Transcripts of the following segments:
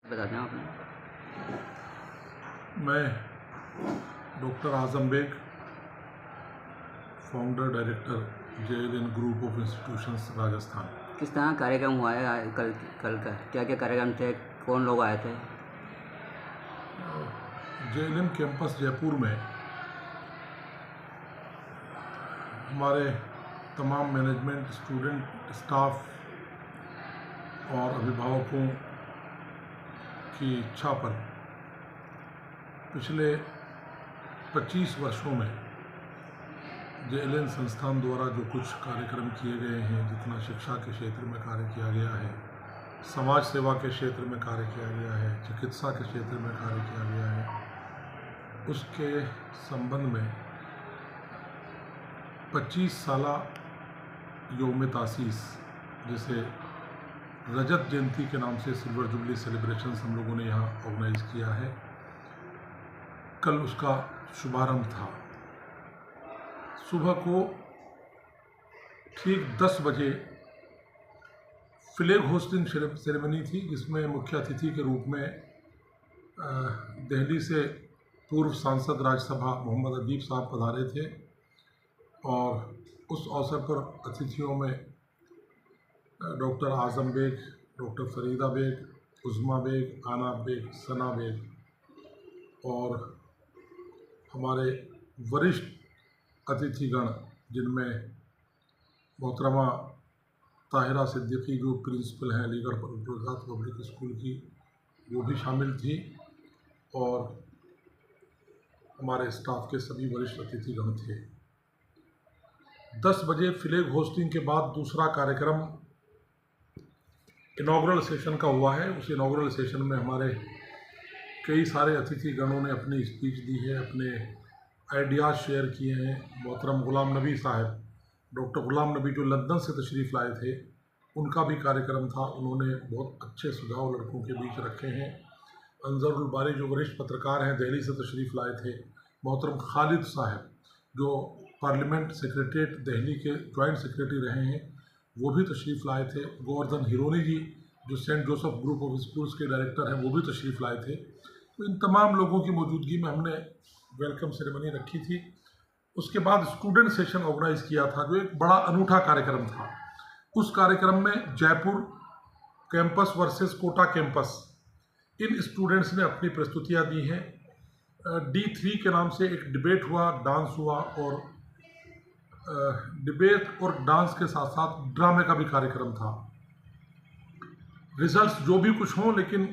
बता दें आपने। मैं doctor Azam Beg, founder director JLN group of institutions Rajasthan. किस तरह कार्यक्रम हुआ है कल का? क्या क्या कार्यक्रम थे? कौन लोग आए थे? JLN कैंपस जयपुर में हमारे तमाम मैनेजमेंट, स्टूडेंट, स्टाफ और अभिभावकों की इच्छा पर पिछले 25 वर्षों में JLN संस्थान द्वारा जो कुछ कार्यक्रम किए गए हैं, जितना शिक्षा के क्षेत्र में कार्य किया गया है, समाज सेवा के क्षेत्र में कार्य किया गया है, चिकित्सा के क्षेत्र में कार्य किया गया है, उसके संबंध में 25 साला यौम तासीस, जिसे रजत जयंती के नाम से सिल्वर जुबली सेलिब्रेशंस हम लोगों ने यहाँ ऑर्गेनाइज किया है। कल उसका शुभारंभ था। सुबह को ठीक 10 बजे फ्लैग होस्टिंग सेरेमनी थी, जिसमें मुख्य अतिथि के रूप में दिल्ली से पूर्व सांसद राज्यसभा मोहम्मद अदीब साहब पधारे थे और उस अवसर पर अतिथियों में doctor Azam bag, doctor Farida bag, उज़मा bag, आना बेग, सना बेग और हमारे वरिष्ठ अतिथिगण, जिनमें मोहतरमा ताहिरा सिद्दीकी जो प्रिंसिपल हैं अलीगढ़ पब्लिक स्कूल की, वो भी शामिल थी और हमारे स्टाफ के सभी वरिष्ठ अतिथिगण थे। 10 बजे फ्लैग होस्टिंग के बाद दूसरा कार्यक्रम इनॉग्रल सेशन का हुआ है। उस इनॉग्रल सेशन में हमारे कई सारे अतिथिगणों ने अपनी स्पीच दी है, अपने आइडियाज़ शेयर किए हैं। मोहतरम गुलाम नबी साहब, डॉक्टर गुलाम नबी जो लंदन से तशरीफ़ लाए थे, उनका भी कार्यक्रम था। उन्होंने बहुत अच्छे सुझाव लड़कों के बीच रखे हैं। अंजरुल बारी जो वरिष्ठ पत्रकार हैं, दिल्ली से तशरीफ़ लाए थे। मोहतरम खालिद साहब जो पार्लियामेंट सेक्रेटरीट दिल्ली के जॉइंट सेक्रेटरी रहे हैं, वो भी तशरीफ़ लाए थे। गोवर्धन हिरोनी जी जो Saint Joseph group of schools के डायरेक्टर हैं, वो भी तशरीफ़ लाए थे। तो इन तमाम लोगों की मौजूदगी में हमने वेलकम सेरेमनी रखी थी। उसके बाद स्टूडेंट सेशन ऑर्गेनाइज किया था, जो एक बड़ा अनूठा कार्यक्रम था। उस कार्यक्रम में Jaipur campus versus Kota campus, इन स्टूडेंट्स ने अपनी प्रस्तुतियां दी हैं। D3 के नाम से एक डिबेट हुआ, डांस हुआ और डिबेट और डांस के साथ साथ ड्रामे का भी कार्यक्रम था। रिजल्ट्स जो भी कुछ हों, लेकिन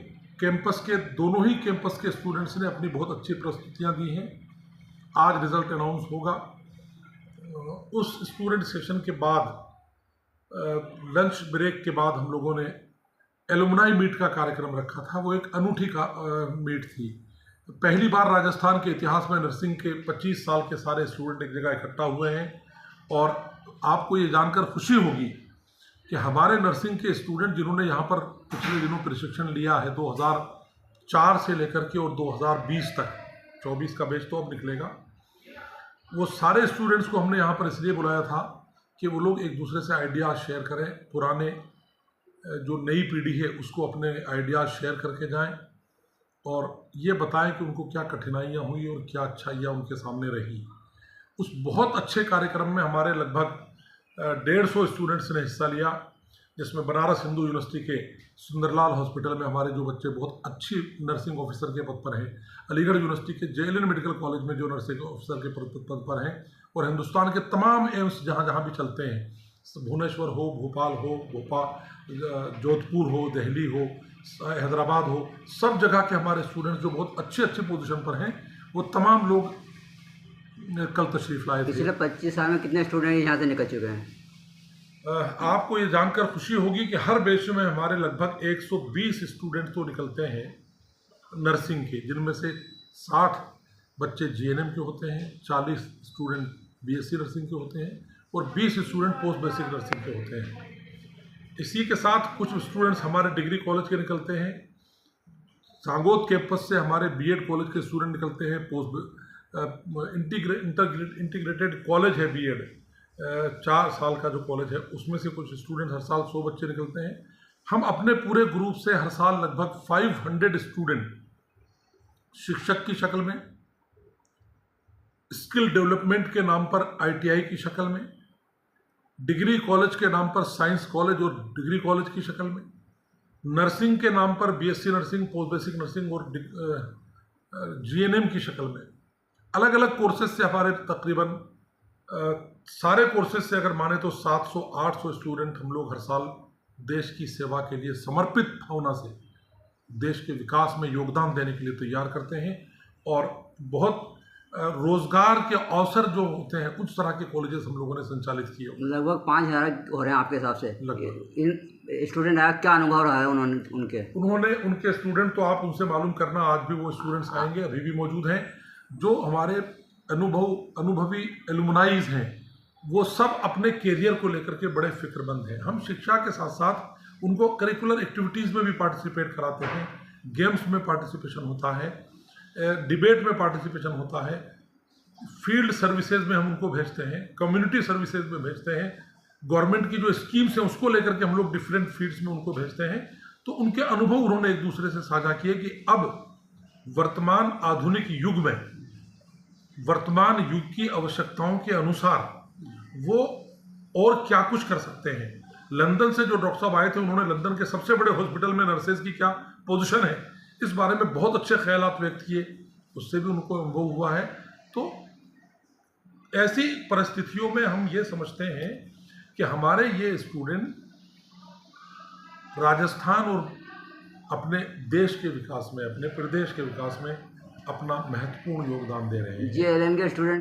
कैंपस के दोनों ही कैंपस के स्टूडेंट्स ने अपनी बहुत अच्छी प्रस्तुतियां दी हैं। आज रिज़ल्ट अनाउंस होगा। उस स्टूडेंट सेशन के बाद लंच ब्रेक के बाद हम लोगों ने एलुमनाई मीट का कार्यक्रम रखा था। वो एक अनूठी मीट थी। पहली बार राजस्थान के इतिहास में नर्सिंग के 25 साल के सारे स्टूडेंट एक जगह इकट्ठा हुए हैं और आपको ये जानकर खुशी होगी कि हमारे नर्सिंग के स्टूडेंट जिन्होंने यहाँ पर पिछले दिनों प्रशिक्षण लिया है 2004 से लेकर के और 2020 तक, 24 का बैच तो अब निकलेगा, वो सारे स्टूडेंट्स को हमने यहाँ पर इसलिए बुलाया था कि वो लोग एक दूसरे से आइडियाज़ शेयर करें। पुराने जो नई पीढ़ी है उसको अपने आइडियाज़ शेयर करके जाएं और ये बताएं कि उनको क्या कठिनाइयाँ हुई और क्या अच्छाइयाँ उनके सामने रही। उस बहुत अच्छे कार्यक्रम में हमारे लगभग 150 स्टूडेंट्स ने हिस्सा लिया, जिसमें बनारस हिंदू यूनिवर्सिटी के सुंदरलाल हॉस्पिटल में हमारे जो बच्चे बहुत अच्छी नर्सिंग ऑफिसर के पद पर हैं, अलीगढ़ यूनिवर्सिटी के JLN मेडिकल कॉलेज में जो नर्सिंग ऑफिसर के पद पर हैं, और हिंदुस्तान के तमाम एम्स जहाँ जहाँ भी चलते हैं, भुवनेश्वर हो, भोपाल हो, जोधपुर हो, दिल्ली हो, हैदराबाद हो, सब जगह के हमारे स्टूडेंट्स जो बहुत अच्छे पोजीशन पर हैं, वो तमाम लोग कल तशरीफ़ लाए थे। पिछले 25 साल में कितने स्टूडेंट यहाँ से निकल चुके हैं? आपको ये जानकर खुशी होगी कि हर बैच में हमारे लगभग 120 स्टूडेंट तो निकलते हैं नर्सिंग के, जिनमें से 60 बच्चे GNM के होते हैं, 40 स्टूडेंट BSc नर्सिंग के होते हैं और 20 स्टूडेंट पोस्ट बेसिक नर्सिंग के होते हैं। इसी के साथ कुछ स्टूडेंट्स हमारे डिग्री कॉलेज के निकलते हैं, सांगोद कैंपस से हमारे बीएड कॉलेज के स्टूडेंट निकलते हैं, इंटीग्रेटेड कॉलेज है बीएड, 4 साल का जो कॉलेज है उसमें से कुछ स्टूडेंट हर साल 100 बच्चे निकलते हैं। हम अपने पूरे ग्रुप से हर साल लगभग 500 स्टूडेंट शिक्षक की शक्ल में, स्किल डेवलपमेंट के नाम पर आईटीआई की शक्ल में, डिग्री कॉलेज के नाम पर साइंस कॉलेज और डिग्री कॉलेज की शक्ल में, नर्सिंग के नाम पर BSc nursing, post basic nursing और जीएनएम की शक्ल में, अलग अलग कोर्सेज से हमारे तकरीबन सारे कोर्सेज से अगर माने तो 700-800 स्टूडेंट हम लोग हर साल देश की सेवा के लिए समर्पित भावना से देश के विकास में योगदान देने के लिए तैयार करते हैं। और बहुत रोजगार के अवसर जो होते हैं उस तरह के कॉलेजेस हम लोगों ने संचालित किए। लगभग 5000 हो रहे हैं आपके हिसाब से। लगभग इन स्टूडेंट आया, क्या अनुभव रहा है उनके स्टूडेंट तो आप उनसे मालूम करना, आज भी वो स्टूडेंट्स आएंगे, अभी भी मौजूद हैं। जो हमारे अनुभवी एलुमनाइज हैं वो सब अपने कैरियर को लेकर के बड़े फिक्रमंद हैं। हम शिक्षा के साथ साथ उनको करिकुलर एक्टिविटीज़ में भी पार्टिसिपेट कराते हैं, गेम्स में पार्टिसिपेशन होता है, डिबेट में पार्टिसिपेशन होता है, फील्ड सर्विसेज में हम उनको भेजते हैं, कम्युनिटी सर्विसेज में भेजते हैं, गवर्नमेंट की जो स्कीम्स हैं उसको लेकर के हम लोग डिफरेंट फील्ड्स में उनको भेजते हैं। तो उनके अनुभव उन्होंने एक दूसरे से साझा किए कि अब वर्तमान आधुनिक युग में वर्तमान युग की आवश्यकताओं के अनुसार वो और क्या कुछ कर सकते हैं। लंदन से जो डॉक्टर साहब आए थे उन्होंने लंदन के सबसे बड़े हॉस्पिटल में नर्सेज की क्या पोजीशन है इस बारे में बहुत अच्छे ख्यालात व्यक्त किए, उससे भी उनको अनुभव हुआ है। तो ऐसी परिस्थितियों में हम ये समझते हैं कि हमारे ये स्टूडेंट राजस्थान और अपने देश के विकास में, अपने प्रदेश के विकास में अपना महत्वपूर्ण योगदान दे रहे हैं। JLN के स्टूडेंट